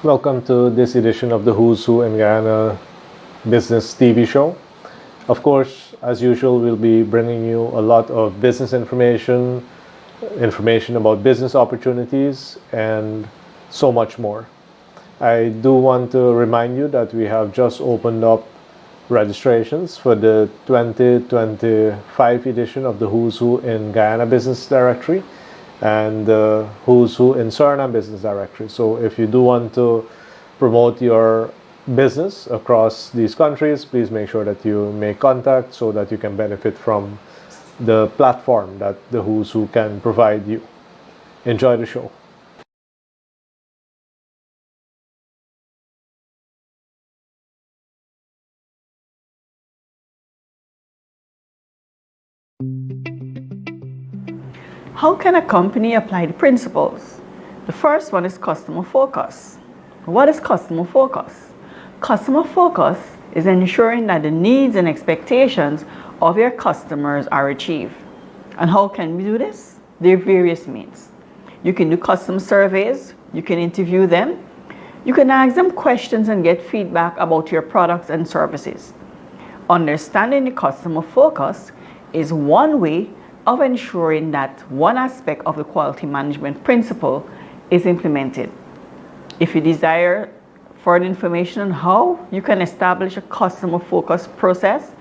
Welcome to this edition of the Who's Who in Guyana Business TV Show. Of course, as usual, we'll be bringing you a lot of business information about business opportunities, and so much more. I do want to remind you that we have just opened up registrations for the 2025 edition of the Who's Who in Guyana Business Directory and the Who's Who in Suriname Business Directory. So if you do want to promote your business across these countries, please make sure that you make contact so that you can benefit from the platform that the Who's Who can provide you. Enjoy the show. How can a company apply the principles? The first one is customer focus. What is customer focus? Customer focus is ensuring that the needs and expectations of your customers are achieved. And how can we do this? There are various means. You can do customer surveys, you can interview them, you can ask them questions and get feedback about your products and services. Understanding the customer focus is one way of ensuring that one aspect of the quality management principle is implemented. If you desire further information on how you can establish a customer focus process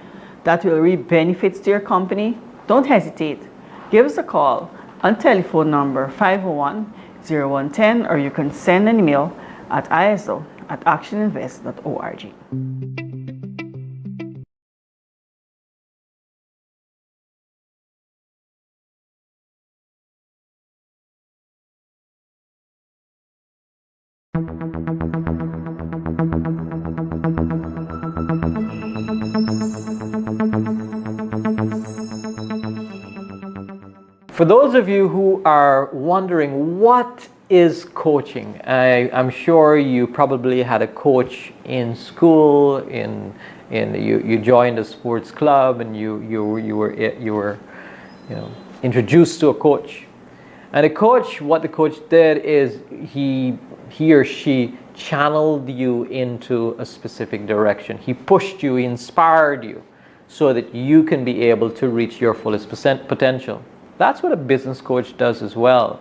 that will reap benefits to your company, don't hesitate. Give us a call on telephone number 501-0110, or you can send an email at iso@actioninvest.org. For those of you who are wondering what is coaching, I'm sure you probably had a coach in school, you joined a sports club, and you were introduced to a coach. And what the coach did is he or she channeled you into a specific direction. He pushed you, he inspired you so that you can be able to reach your fullest potential. That's what a business coach does as well.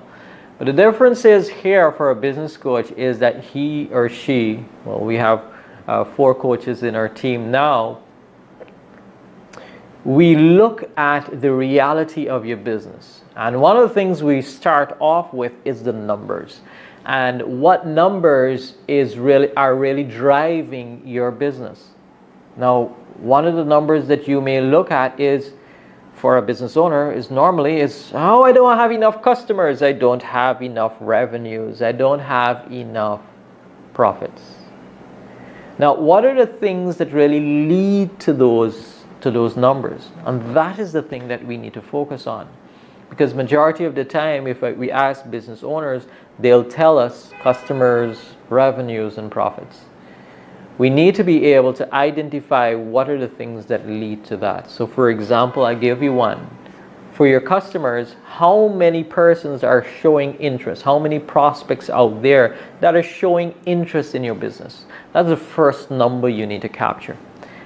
But the difference is here for a business coach is that he or she, well, we have 4 coaches in our team now. We look at the reality of your business. And one of the things we start off with is the numbers. And what numbers are really driving your business. Now, one of the numbers that you may look at is, for a business owner, is I don't have enough customers, I don't have enough revenues, I don't have enough profits. Now, what are the things that really lead to those numbers? And that is the thing that we need to focus on. Because majority of the time, if we ask business owners, they'll tell us customers, revenues, and profits. We need to be able to identify what are the things that lead to that. So for example, I give you one. For your customers, how many persons are showing interest? How many prospects out there that are showing interest in your business? That's the first number you need to capture.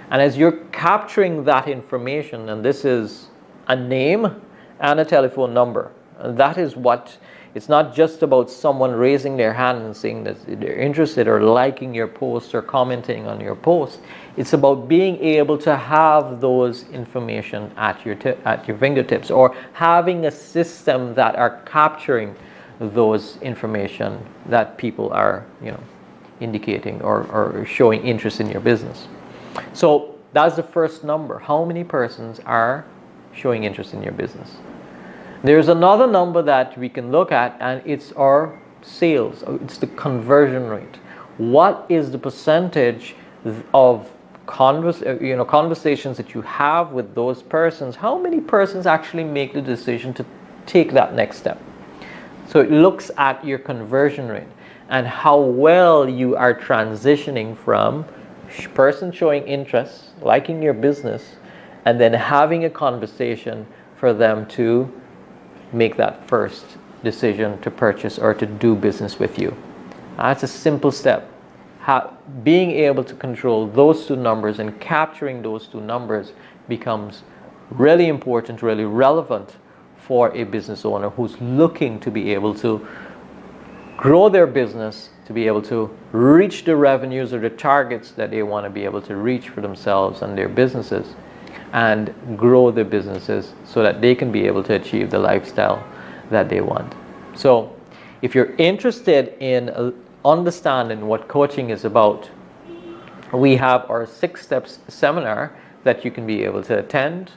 And as you're capturing that information, and this is a name and a telephone number, and that is what, it's not just about someone raising their hand and saying that they're interested or liking your post or commenting on your post. It's about being able to have those information at your fingertips, or having a system that are capturing those information that people are indicating or showing interest in your business. So that's the first number. How many persons are showing interest in your business? There's another number that we can look at, and it's our sales. It's the conversion rate. What is the percentage of conversations that you have with those persons? How many persons actually make the decision to take that next step? So it looks at your conversion rate and how well you are transitioning from person showing interest, liking your business, and then having a conversation for them to make that first decision to purchase or to do business with you. That's a simple step. Being able to control those two numbers and capturing those two numbers becomes really important, really relevant for a business owner who's looking to be able to grow their business, to be able to reach the revenues or the targets that they want to be able to reach for themselves and their businesses, and grow their businesses so that they can be able to achieve the lifestyle that they want. So if you're interested in understanding what coaching is about, we have our 6 steps seminar that you can be able to attend.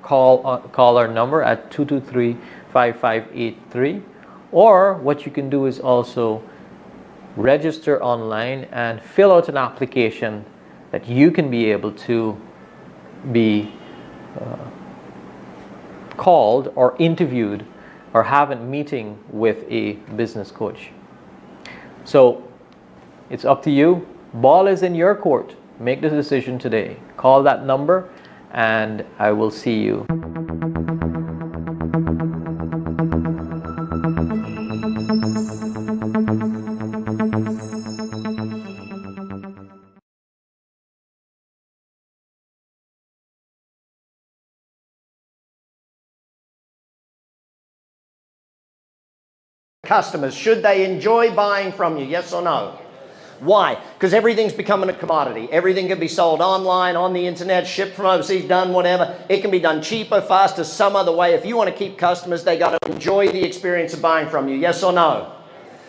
Call our number at 223-5583, or what you can do is also register online and fill out an application that you can be able to be called or interviewed or have a meeting with a business coach. So it's up to you. Ball is in your court. Make the decision today. Call that number and I will see you. Customers, should they enjoy buying from you? Yes or no? Why? Because everything's becoming a commodity. Everything can be sold online, on the internet, shipped from overseas, done whatever. It can be done cheaper, faster, some other way. If you want to keep customers, they got to enjoy the experience of buying from you. Yes or no?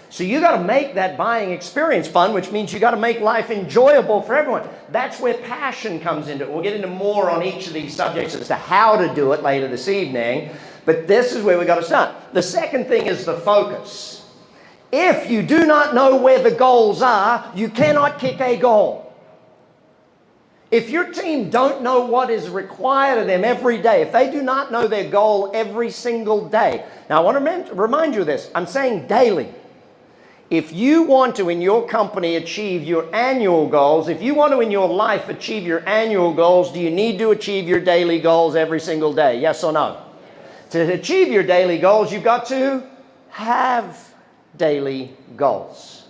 So you got to make that buying experience fun, which means you got to make life enjoyable for everyone. That's where passion comes into it. We'll get into more on each of these subjects as to how to do it later this evening. But this is where we got to start. The second thing is the focus. If you do not know where the goals are, you cannot kick a goal. If your team don't know what is required of them every day, if they do not know their goal every single day. Now I want to remind you of this. I'm saying daily. If you want to in your company achieve your annual goals, if you want to in your life achieve your annual goals, do you need to achieve your daily goals every single day? Yes or no? To achieve your daily goals, you've got to have daily goals.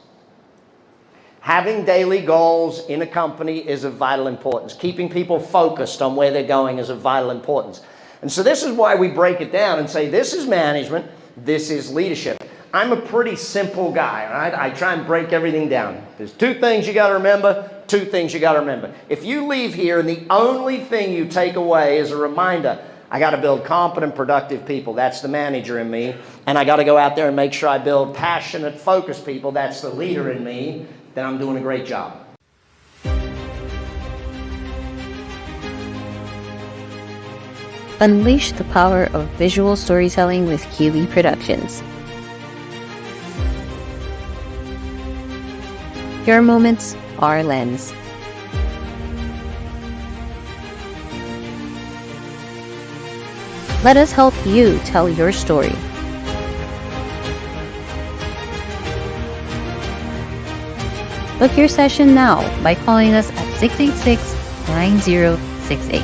Having daily goals in a company is of vital importance. Keeping people focused on where they're going is of vital importance. And so this is why we break it down and say this is management, this is leadership. I'm a pretty simple guy, right? I try and break everything down. There's 2 things you got to remember, 2 things you got to remember. If you leave here and the only thing you take away is a reminder, I got to build competent, productive people. That's the manager in me. And I got to go out there and make sure I build passionate, focused people. That's the leader in me. Then I'm doing a great job. Unleash the power of visual storytelling with Keeley Productions. Your moments, our lens. Let us help you tell your story. Book your session now by calling us at 686-9068.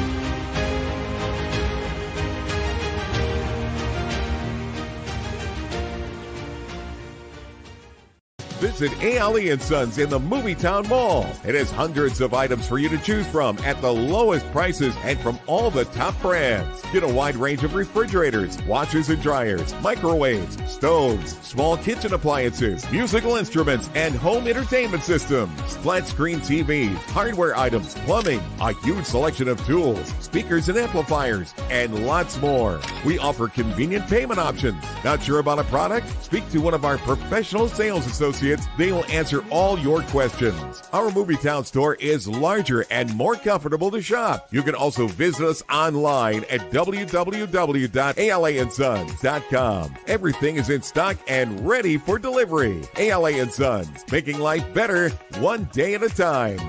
Visit A. Sons in the Movie-Town Mall. It has hundreds of items for you to choose from at the lowest prices and from all the top brands. Get a wide range of refrigerators, washers and dryers, microwaves, stoves, small kitchen appliances, musical instruments, and home entertainment systems. Flat screen TVs, hardware items, plumbing, a huge selection of tools, speakers and amplifiers, and lots more. We offer convenient payment options. Not sure about a product? Speak to one of our professional sales associates. They will answer all your questions. Our Movie-Town store is larger and more comfortable to shop. You can also visit us online at www.alansons.com. Everything is in stock and ready for delivery. ALA & Sons, making life better one day at a time.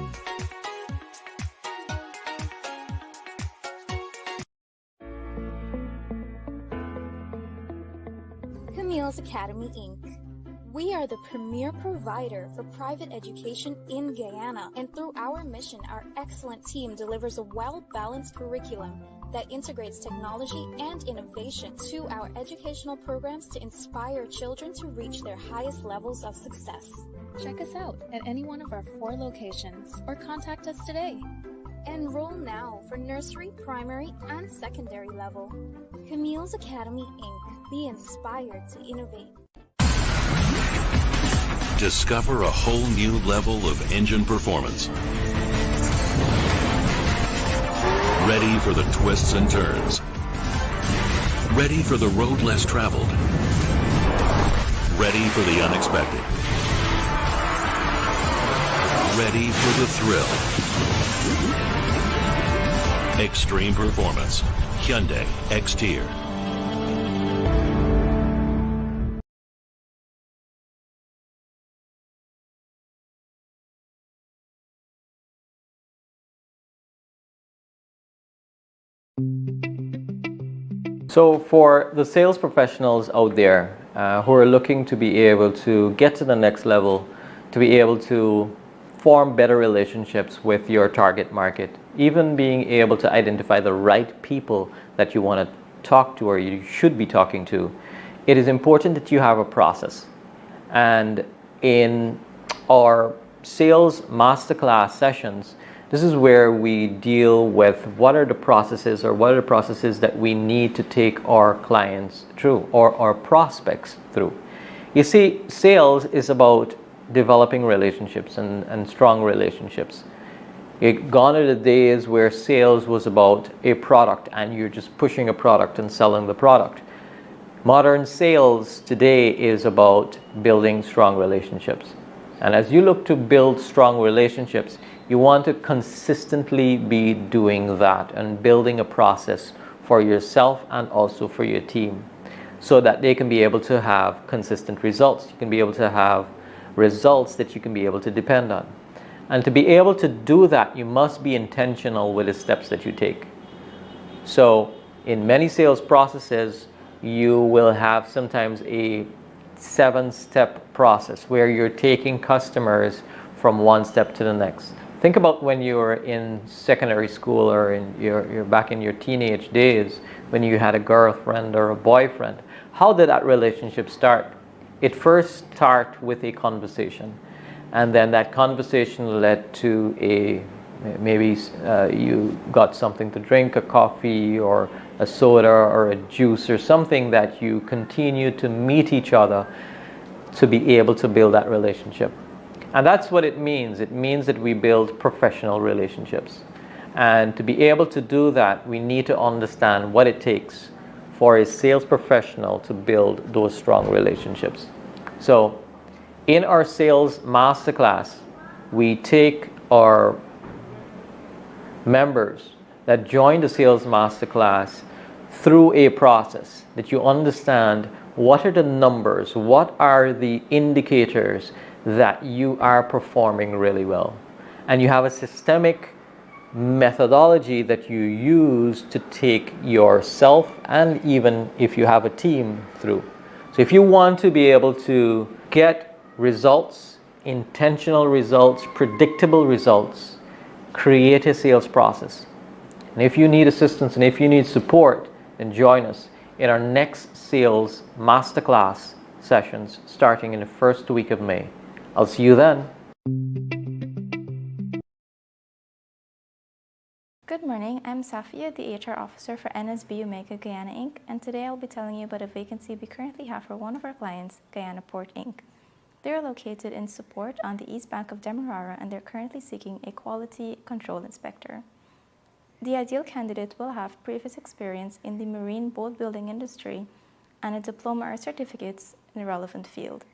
Camille's Academy, Inc. We are the premier provider for private education in Guyana, and through our mission, our excellent team delivers a well-balanced curriculum that integrates technology and innovation to our educational programs to inspire children to reach their highest levels of success. Check us out at any one of our 4 locations or contact us today. Enroll now for nursery, primary, and secondary level. Camille's Academy Inc. Be inspired to innovate. Discover a whole new level of engine performance. Ready for the twists and turns. Ready for the road less traveled. Ready for the unexpected. Ready for the thrill. Extreme performance. Hyundai X-Tier. So for the sales professionals out there who are looking to be able to get to the next level, to be able to form better relationships with your target market, even being able to identify the right people that you want to talk to or you should be talking to, it is important that you have a process. And in our sales masterclass sessions, this is where we deal with what are the processes or what are the processes that we need to take our clients through or our prospects through. You see, sales is about developing relationships and strong relationships. Gone are the days where sales was about a product and you're just pushing a product and selling the product. Modern sales today is about building strong relationships. And as you look to build strong relationships, you want to consistently be doing that and building a process for yourself and also for your team so that they can be able to have consistent results. You can be able to have results that you can be able to depend on. And to be able to do that, you must be intentional with the steps that you take. So in many sales processes, you will have sometimes a 7-step process where you're taking customers from one step to the next. Think about when you were in secondary school or you're back in your teenage days when you had a girlfriend or a boyfriend. How did that relationship start? It first started with a conversation, and then that conversation led to maybe you got something to drink, a coffee or a soda or a juice or something that you continue to meet each other to be able to build that relationship. And that's what it means. It means that we build professional relationships. And to be able to do that, we need to understand what it takes for a sales professional to build those strong relationships. So in our sales masterclass, we take our members that join the sales masterclass through a process that you understand what are the numbers, what are the indicators that you are performing really well. And you have a systemic methodology that you use to take yourself and even if you have a team through. So if you want to be able to get results, intentional results, predictable results, create a sales process. And if you need assistance and if you need support, then join us in our next sales masterclass sessions starting in the first week of May. I'll see you then. Good morning, I'm Safia, the HR Officer for NSB Omega Guyana Inc. and today I'll be telling you about a vacancy we currently have for one of our clients, Guyana Port Inc. They are located in Support on the east bank of Demerara and they're currently seeking a quality control inspector. The ideal candidate will have previous experience in the marine boat building industry and a diploma or certificates in a relevant field.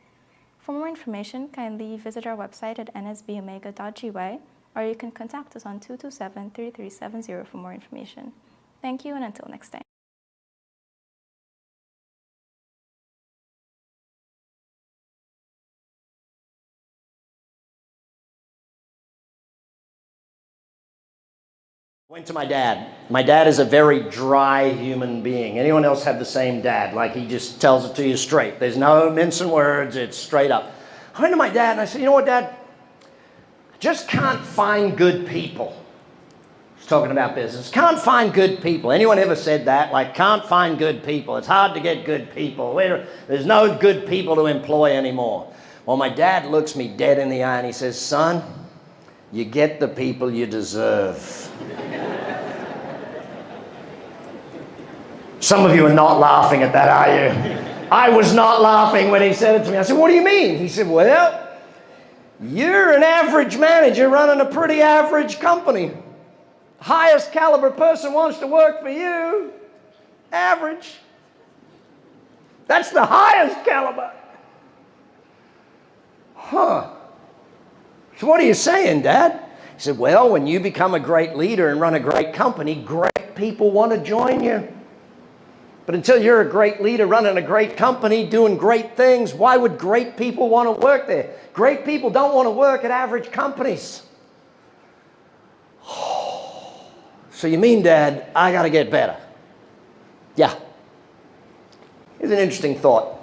For more information, kindly visit our website at nsbomega.gy or you can contact us on 227-3370 for more information. Thank you and until next time. Went to my dad. My dad is a very dry human being. Anyone else have the same dad? Like he just tells it to you straight. There's no mincing words. It's straight up. I went to my dad and I said, you know what, Dad? I just can't find good people. He's talking about business. Can't find good people. Anyone ever said that? Like, can't find good people. It's hard to get good people. There's no good people to employ anymore. Well, my dad looks me dead in the eye and he says, son, you get the people you deserve. Some of you are not laughing at that, are you? I was not laughing when he said it to me. I said, what do you mean? He said, well, you're an average manager running a pretty average company. Highest caliber person wants to work for you. Average. That's the highest caliber. Huh. So what are you saying, Dad? He said, well, when you become a great leader and run a great company, great people want to join you. But until you're a great leader running a great company, doing great things, why would great people want to work there? Great people don't want to work at average companies. So you mean, Dad, I got to get better? Yeah. Here's an interesting thought.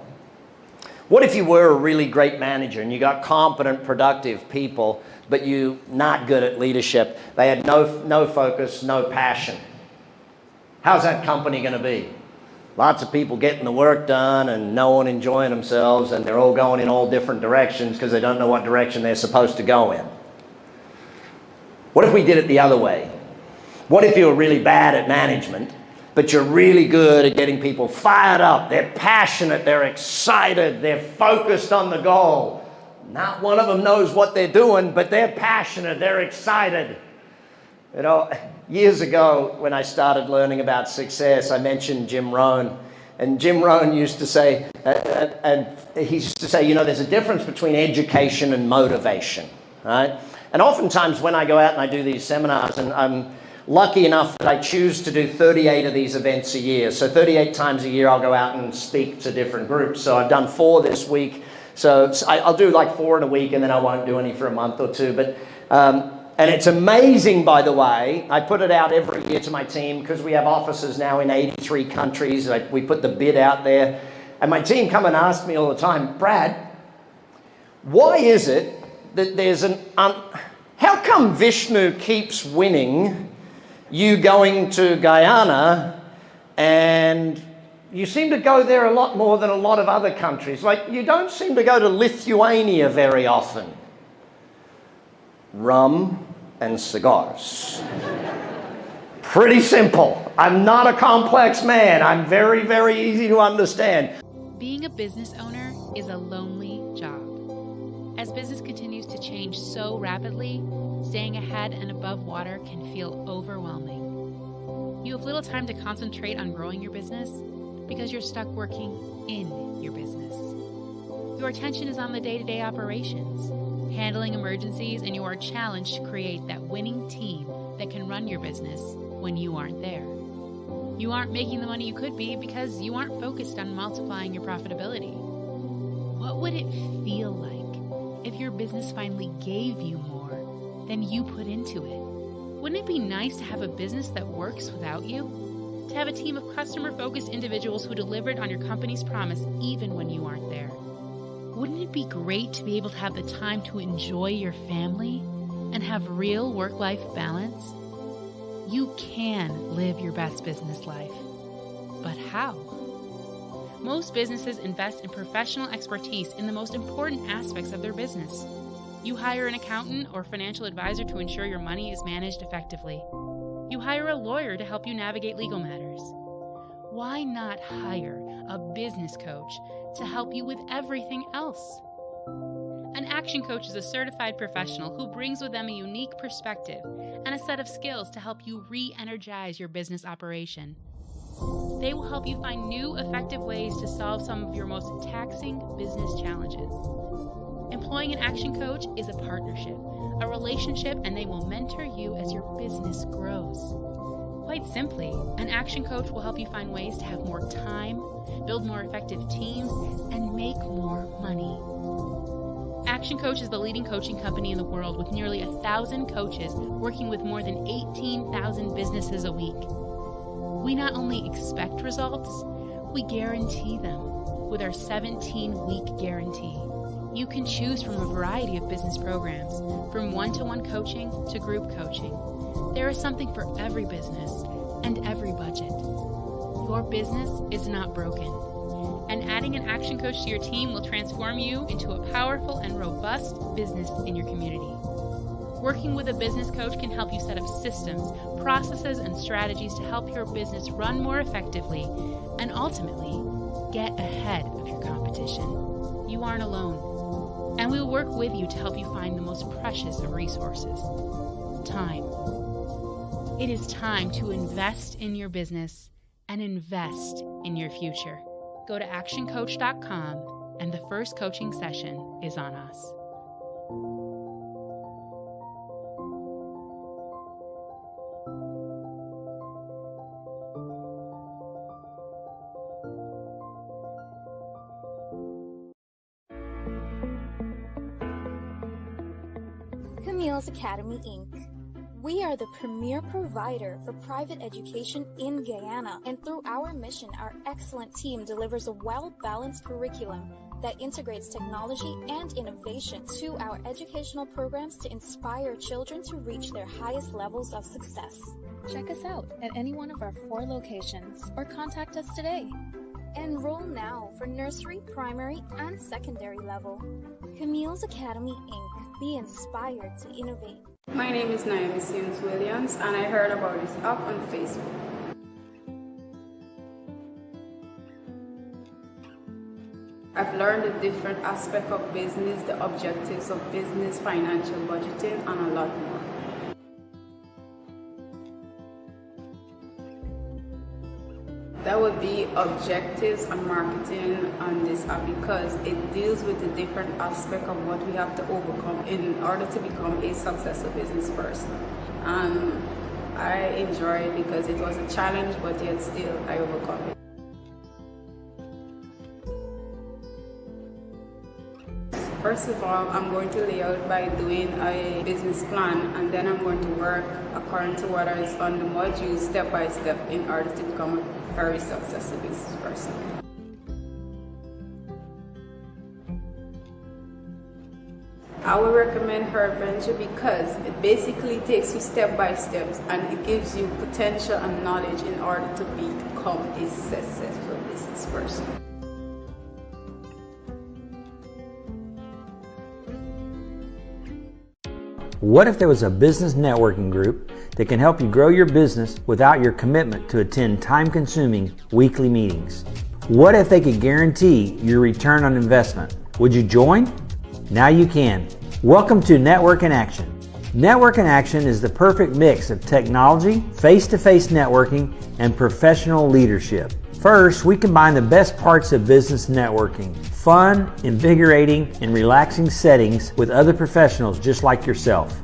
What if you were a really great manager and you got competent, productive people, but you're not good at leadership? They had no focus, no passion. How's that company going to be? Lots of people getting the work done and no one enjoying themselves, and they're all going in all different directions because they don't know what direction they're supposed to go in. What if we did it the other way? What if you were really bad at management, but you're really good at getting people fired up? They're passionate, they're excited, they're focused on the goal. Not one of them knows what they're doing, but they're passionate, they're excited. You know, years ago when I started learning about success, I mentioned Jim Rohn. And Jim Rohn used to say, you know, there's a difference between education and motivation, right? And oftentimes when I go out and I do these seminars, and I'm lucky enough that I choose to do 38 of these events a year. So 38 times a year I'll go out and speak to different groups. So I've done 4 this week. So I'll do like 4 in a week, and then I won't do any for a month or 2. But and it's amazing, by the way. I put it out every year to my team because we have offices now in 83 countries. We put the bid out there. And my team come and ask me all the time, Brad, why is it that there's how come Vishnu keeps winning you going to Guyana, and you seem to go there a lot more than a lot of other countries? Like, you don't seem to go to Lithuania very often. Rum and cigars. Pretty simple. I'm not a complex man. I'm very, very easy to understand. Being a business owner is a lonely job. As business continues to change so rapidly, staying ahead and above water can feel overwhelming. You have little time to concentrate on growing your business because you're stuck working in your business. Your attention is on the day-to-day operations, handling emergencies, and you are challenged to create that winning team that can run your business when you aren't there. You aren't making the money you could be because you aren't focused on multiplying your profitability. What would it feel like if your business finally gave you more than you put into it? Wouldn't it be nice to have a business that works without you? To have a team of customer-focused individuals who delivered on your company's promise even when you aren't there? Wouldn't it be great to be able to have the time to enjoy your family and have real work-life balance? You can live your best business life. But how? Most businesses invest in professional expertise in the most important aspects of their business. You hire an accountant or financial advisor to ensure your money is managed effectively. You hire a lawyer to help you navigate legal matters. Why not hire a business coach to help you with everything else? An action coach is a certified professional who brings with them a unique perspective and a set of skills to help you re-energize your business operation. They will help you find new, effective ways to solve some of your most taxing business challenges. Employing an action coach is a partnership, a relationship, and they will mentor you as your business grows. Quite simply, an action coach will help you find ways to have more time, build more effective teams, and make more money. Action Coach is the leading coaching company in the world with nearly 1,000 coaches working with more than 18,000 businesses a week. We not only expect results, we guarantee them with our 17-week guarantee. You can choose from a variety of business programs, from one-to-one coaching to group coaching. There is something for every business and every budget. Your business is not broken. And adding an action coach to your team will transform you into a powerful and robust business in your community. Working with a business coach can help you set up systems, processes, and strategies to help your business run more effectively and ultimately get ahead of your competition. You aren't alone. And we'll work with you to help you find the most precious of resources: time. It is time to invest in your business and invest in your future. Go to actioncoach.com and the first coaching session is on us. Camille's Academy, Inc. We are the premier provider for private education in Guyana, and through our mission, our excellent team delivers a well-balanced curriculum that integrates technology and innovation to our educational programs to inspire children to reach their highest levels of success. Check us out at any one of our 4 locations or contact us today. Enroll now for nursery, primary, and secondary level. Camille's Academy, Inc. Be inspired to innovate. My name is Naomi Sims Williams, and I heard about this app on Facebook. I've learned the different aspects of business, the objectives of business, financial budgeting, and a lot more. That would be objectives and marketing on this app, because it deals with the different aspects of what we have to overcome in order to become a successful business person. I enjoy it because it was a challenge, but yet still I overcome it. First of all, I'm going to lay out by doing a business plan, and then I'm going to work according to what is on the modules step by step in order to become a very successful business person. I would recommend her venture because it basically takes you step by step, and it gives you potential and knowledge in order to become a successful business person. What if there was a business networking group that can help you grow your business without your commitment to attend time-consuming weekly meetings? What if they could guarantee your return on investment? Would you join? Now you can. Welcome to Network in Action. Network in Action is the perfect mix of technology, face-to-face networking, and professional leadership. First, we combine the best parts of business networking: fun, invigorating, and relaxing settings with other professionals just like yourself.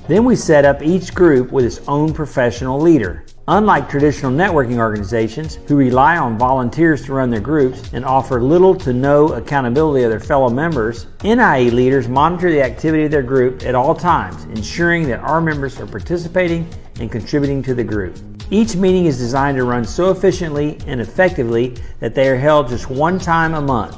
Then we set up each group with its own professional leader. Unlike traditional networking organizations who rely on volunteers to run their groups and offer little to no accountability of their fellow members, NIA leaders monitor the activity of their group at all times, ensuring that our members are participating and contributing to the group. Each meeting is designed to run so efficiently and effectively that they are held just one time a month.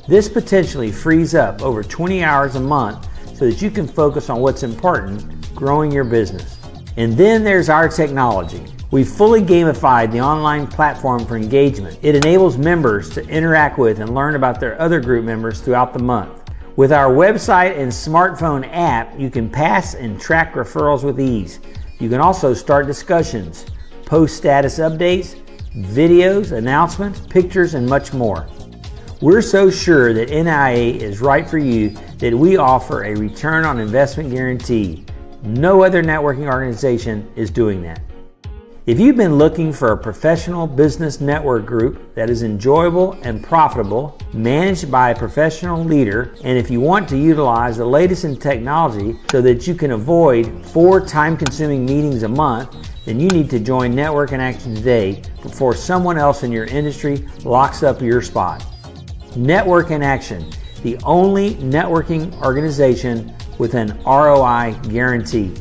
This potentially frees up over 20 hours a month so that you can focus on what's important, growing your business. And then there's our technology. We've fully gamified the online platform for engagement. It enables members to interact with and learn about their other group members throughout the month. With our website and smartphone app, you can pass and track referrals with ease. You can also start discussions, post status updates, videos, announcements, pictures, and much more. We're so sure that NIA is right for you that we offer a return on investment guarantee. No other networking organization is doing that. If you've been looking for a professional business network group that is enjoyable and profitable, managed by a professional leader, and if you want to utilize the latest in technology so that you can avoid 4 time-consuming meetings a month, then you need to join Network in Action today before someone else in your industry locks up your spot. Network in Action, the only networking organization with an ROI guarantee.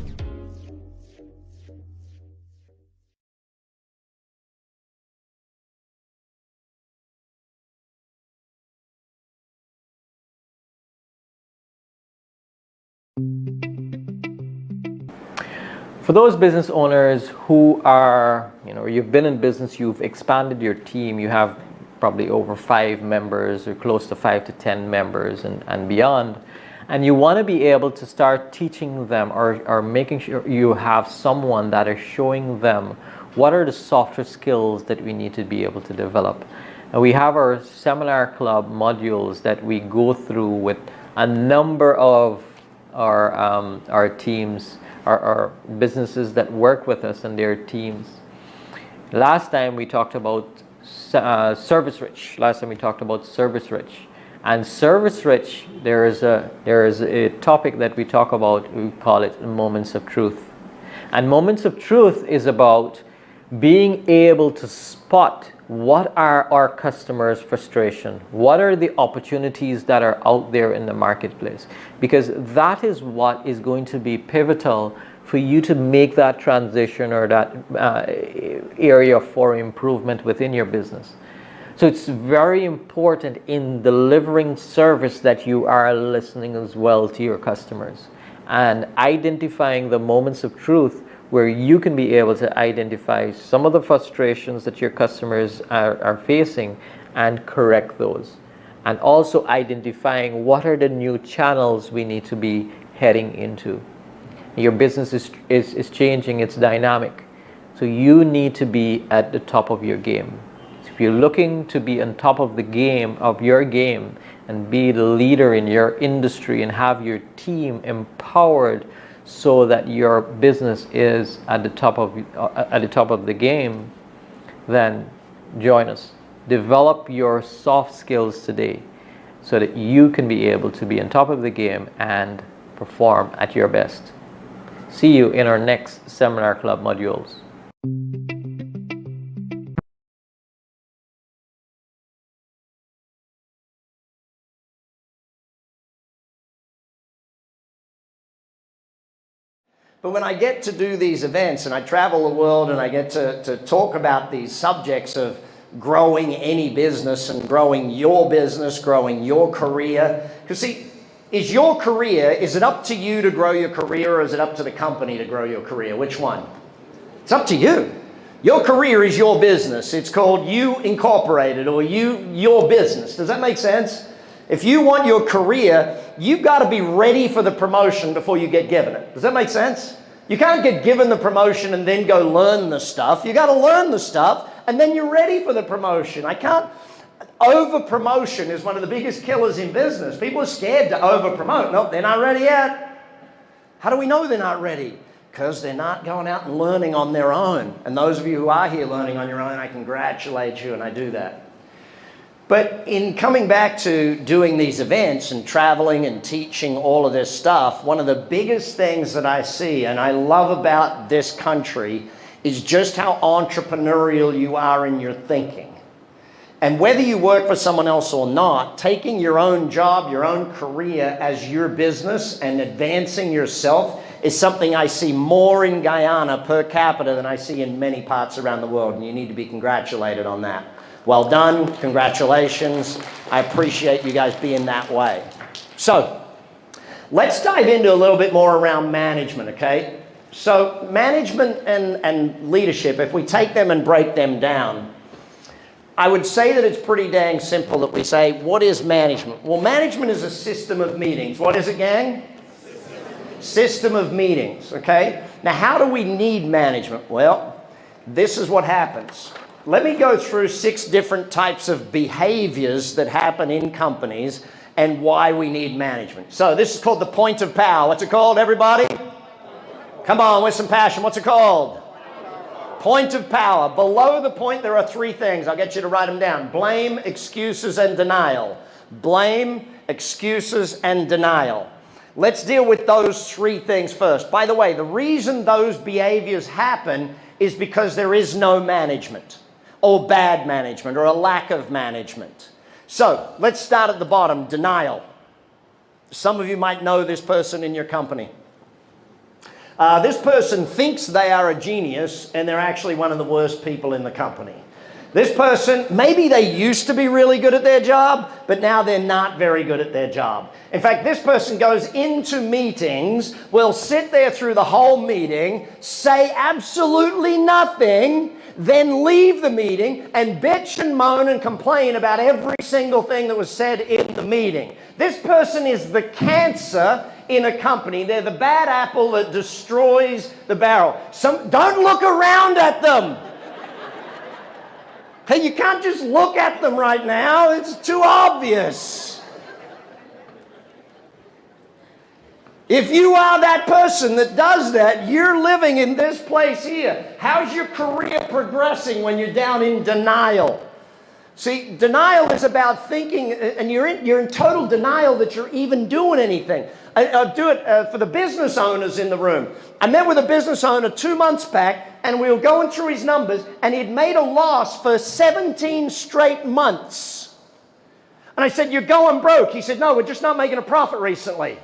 For those business owners who are, you've been in business, you've expanded your team, you have probably over 5 members or close to 5 to 10 members and beyond. And you want to be able to start teaching them or making sure you have someone that is showing them what are the softer skills that we need to be able to develop. And we have our seminar club modules that we go through with a number of our teams, our businesses that work with us and their teams. Last time we talked about service rich. Last time we talked about service rich. And service rich, there is a topic that we talk about, we call it moments of truth. And moments of truth is about being able to spot what are our customers' frustration, what are the opportunities that are out there in the marketplace, because that is what is going to be pivotal for you to make that transition or that area for improvement within your business. So it's very important in delivering service that you are listening as well to your customers and identifying the moments of truth where you can be able to identify some of the frustrations that your customers are facing and correct those. And also identifying what are the new channels we need to be heading into. Your business is changing, it's dynamic. So you need to be at the top of your game. If you're looking to be on top of the game, of your game, and be the leader in your industry and have your team empowered so that your business is at the top of the game, then join us. Develop your soft skills today so that you can be able to be on top of the game and perform at your best. See you in our next Seminar Club modules. But when I get to do these events and I travel the world and I get to talk about these subjects of growing any business and growing your business, growing your career, because see, is it up to you to grow your career or is it up to the company to grow your career? Which one? It's up to you. Your career is your business. It's called You Incorporated or your business. Does that make sense? If you want your career, you've got to be ready for the promotion before you get given it. Does that make sense? You can't get given the promotion and then go learn the stuff. You got to learn the stuff and then you're ready for the promotion. Over promotion is one of the biggest killers in business. People are scared to over promote. Nope, they're not ready yet. How do we know they're not ready? Because they're not going out and learning on their own. And those of you who are here learning on your own, I congratulate you and I do that. But in coming back to doing these events and traveling and teaching all of this stuff, one of the biggest things that I see and I love about this country is just how entrepreneurial you are in your thinking. And whether you work for someone else or not, taking your own job, your own career as your business and advancing yourself is something I see more in Guyana per capita than I see in many parts around the world. And you need to be congratulated on that. Well done, congratulations. I appreciate you guys being that way. So, let's dive into a little bit more around management, okay? So, management and leadership, if we take them and break them down, I would say that it's pretty dang simple that we say, what is management? Well, management is a system of meetings. What is it, gang? System of meetings, okay? Now, how do we need management? Well, this is what happens. Let me go through 6 different types of behaviors that happen in companies and why we need management. So this is called the point of power. What's it called, everybody? Come on, with some passion. What's it called? Point of power. Below the point, there are 3 things. I'll get you to write them down. Blame, excuses, and denial. Blame, excuses, and denial. Let's deal with those 3 things first. By the way, the reason those behaviors happen is because there is no management, or bad management, or a lack of management. So, let's start at the bottom, denial. Some of you might know this person in your company. This person thinks they are a genius, and they're actually one of the worst people in the company. This person, maybe they used to be really good at their job, but now they're not very good at their job. In fact, this person goes into meetings, will sit there through the whole meeting, say absolutely nothing, then leave the meeting and bitch and moan and complain about every single thing that was said in the meeting. This person is the cancer in a company. They're the bad apple that destroys the barrel. Don't look around at them. Hey, you can't just look at them right now. It's too obvious. If you are that person that does that, you're living in this place here. How's your career progressing when you're down in denial? See, denial is about thinking, and you're in total denial that you're even doing anything. I'll do it for the business owners in the room. I met with a business owner 2 months back, and we were going through his numbers, and he'd made a loss for 17 straight months. And I said, "You're going broke." He said, "No, we're just not making a profit recently."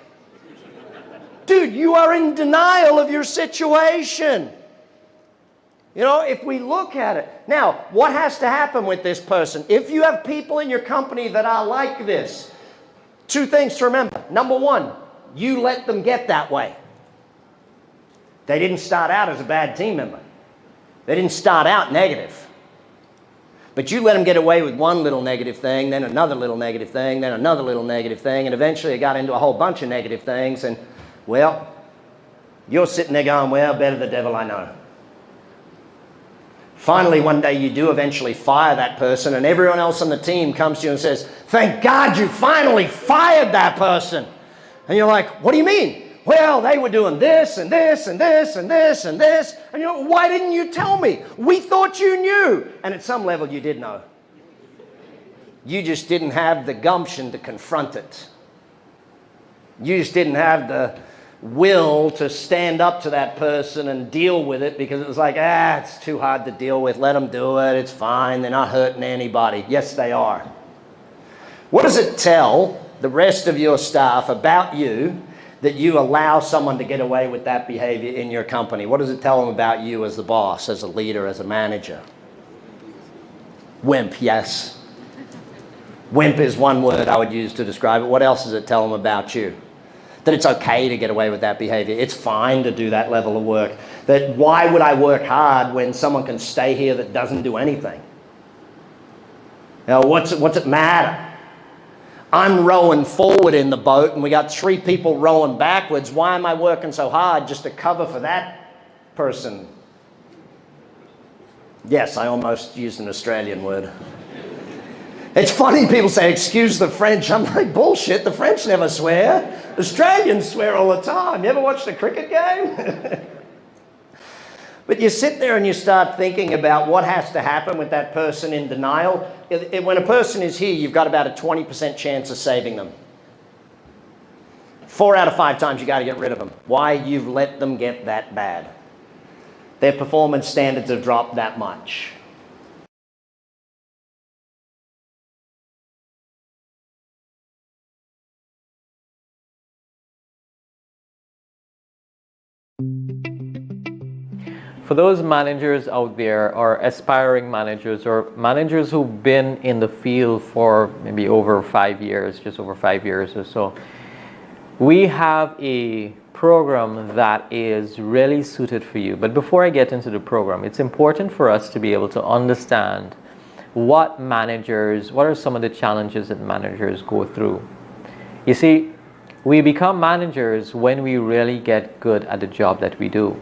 Dude, you are in denial of your situation. You know, if we look at it. Now, what has to happen with this person? If you have people in your company that are like this, 2 things to remember. Number 1, you let them get that way. They didn't start out as a bad team member. They didn't start out negative. But you let them get away with one little negative thing, then another little negative thing, then another little negative thing, and eventually it got into a whole bunch of negative things, and, well, you're sitting there going, "Well, better the devil I know." Finally, one day you do eventually fire that person, and everyone else on the team comes to you and says, "Thank God you finally fired that person." And you're like, "What do you mean?" "Well, they were doing this and this and this and this and this." And you're like, "Why didn't you tell me? We thought you knew." And at some level you did know. You just didn't have the gumption to confront it. You just didn't have the will to stand up to that person and deal with it, because it was like, it's too hard to deal with. Let them do it. It's fine. They're not hurting anybody. Yes, they are. What does it tell the rest of your staff about you that you allow someone to get away with that behavior in your company? What does it tell them about you as the boss, as a leader, as a manager? Wimp, yes. Wimp is one word I would use to describe it. What else does it tell them about you? That it's okay to get away with that behavior. It's fine to do that level of work. That why would I work hard when someone can stay here that doesn't do anything? Now, what's it matter? I'm rowing forward in the boat and we got 3 people rowing backwards. Why am I working so hard just to cover for that person? Yes, I almost used an Australian word. It's funny, people say, "Excuse the French." I'm like, bullshit, the French never swear. Australians swear all the time. You ever watched a cricket game? But you sit there and you start thinking about what has to happen with that person in denial. When a person is here, you've got about a 20% chance of saving them. 4 out of 5 times you got to get rid of them. Why? You've let them get that bad. Their performance standards have dropped that much. For those managers out there, or aspiring managers, or managers who've been in the field for maybe over 5 years, just over 5 years or so, we have a program that is really suited for you. But before I get into the program, it's important for us to be able to understand what are some of the challenges that managers go through. You see, we become managers when we really get good at the job that we do.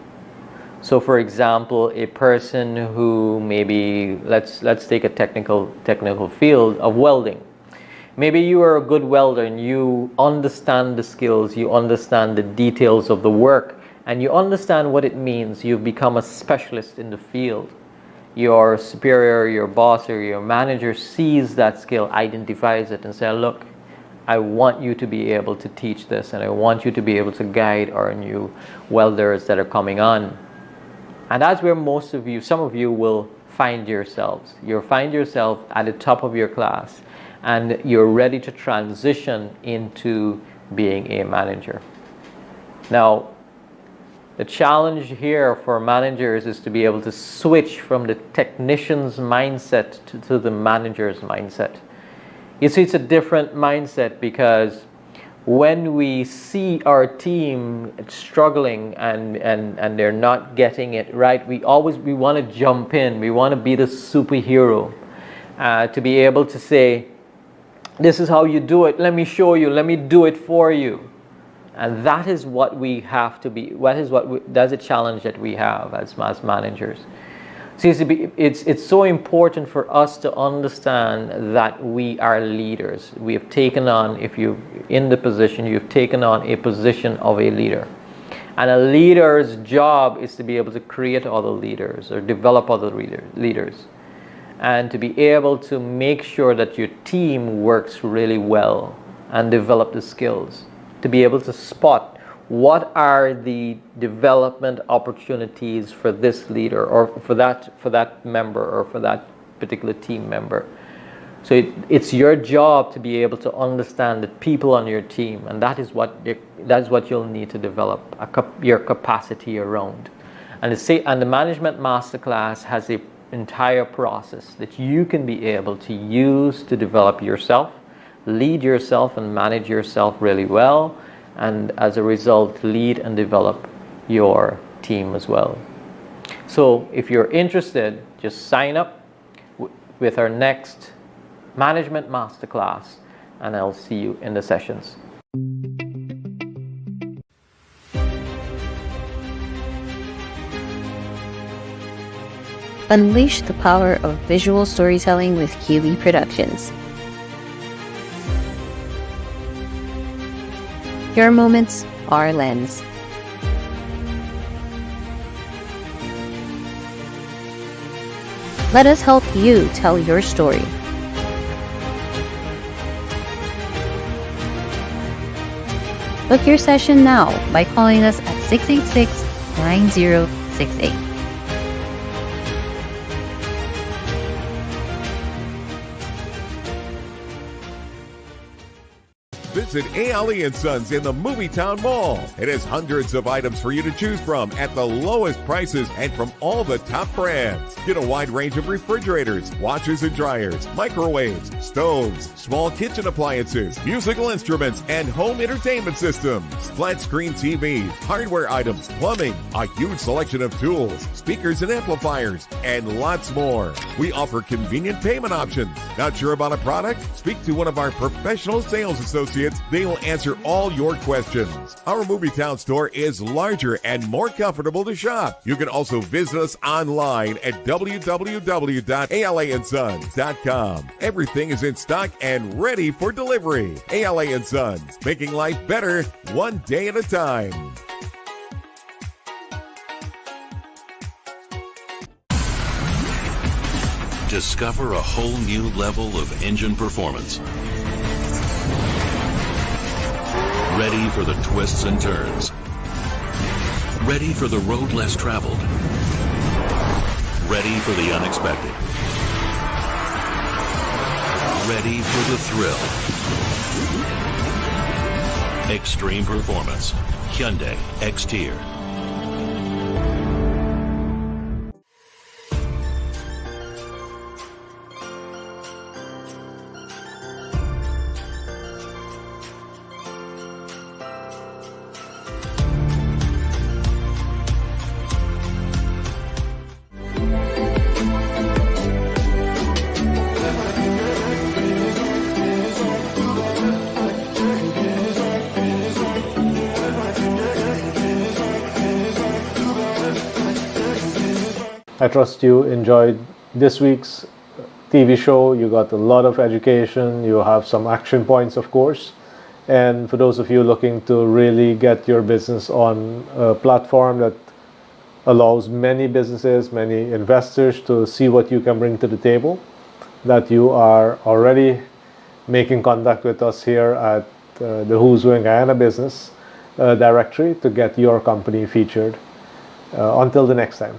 So for example, a person who maybe, let's take a technical field of welding. Maybe you are a good welder and you understand the skills, you understand the details of the work, and you understand what it means. You've become a specialist in the field. Your superior, your boss, or your manager sees that skill, identifies it, and says, "Look, I want you to be able to teach this, and I want you to be able to guide our new welders that are coming on." And that's where some of you will find yourselves. You'll find yourself at the top of your class, and you're ready to transition into being a manager. Now, the challenge here for managers is to be able to switch from the technician's mindset to the manager's mindset. You see, it's a different mindset, because when we see our team struggling and they're not getting it right, we want to jump in. We want to be the superhero, to be able to say, this is how you do it. Let me show you. Let me do it for you. And that is what we have to be. That's a challenge that we have as managers. So it's so important for us to understand that we are leaders. We have taken on, if you're in the position, you've taken on a position of a leader. And a leader's job is to be able to create other leaders or develop other leaders. And to be able to make sure that your team works really well and develop the skills. To be able to spot what are the development opportunities for this leader or for that member or for that particular team member. So it's your job to be able to understand the people on your team, and that is what you'll need to develop your capacity around. And the Management Masterclass has an entire process that you can be able to use to develop yourself, lead yourself and manage yourself really well, and as a result lead and develop your team as well. So if you're interested, just sign up with our next Management Masterclass, and I'll see you in the sessions. Unleash the power of visual storytelling with Keeley Productions. Your moments, our lens. Let us help you tell your story. Book your session now by calling us at 686-9068. Visit Ali & Sons in the Movietown Mall. It has hundreds of items for you to choose from at the lowest prices and from all the top brands. Get a wide range of refrigerators, washers and dryers, microwaves, stoves, small kitchen appliances, musical instruments, and home entertainment systems. Flat screen TVs, hardware items, plumbing, a huge selection of tools, speakers and amplifiers, and lots more. We offer convenient payment options. Not sure about a product? Speak to one of our professional sales associates. They will answer all your questions. Our Movietown store is larger and more comfortable to shop. You can also visit us online at www.alansons.com. Everything is in stock and ready for delivery. ALA & Sons, making life better one day at a time. Discover a whole new level of engine performance. Ready for the twists and turns. Ready for the road less traveled. Ready for the unexpected. Ready for the thrill. Extreme performance. Hyundai X-Tier. I trust you enjoyed this week's TV show. You got a lot of education. You have some action points, of course. And for those of you looking to really get your business on a platform that allows many businesses, many investors to see what you can bring to the table, that you are already making contact with us here at the Who's Who in Guyana Business directory to get your company featured. Until the next time.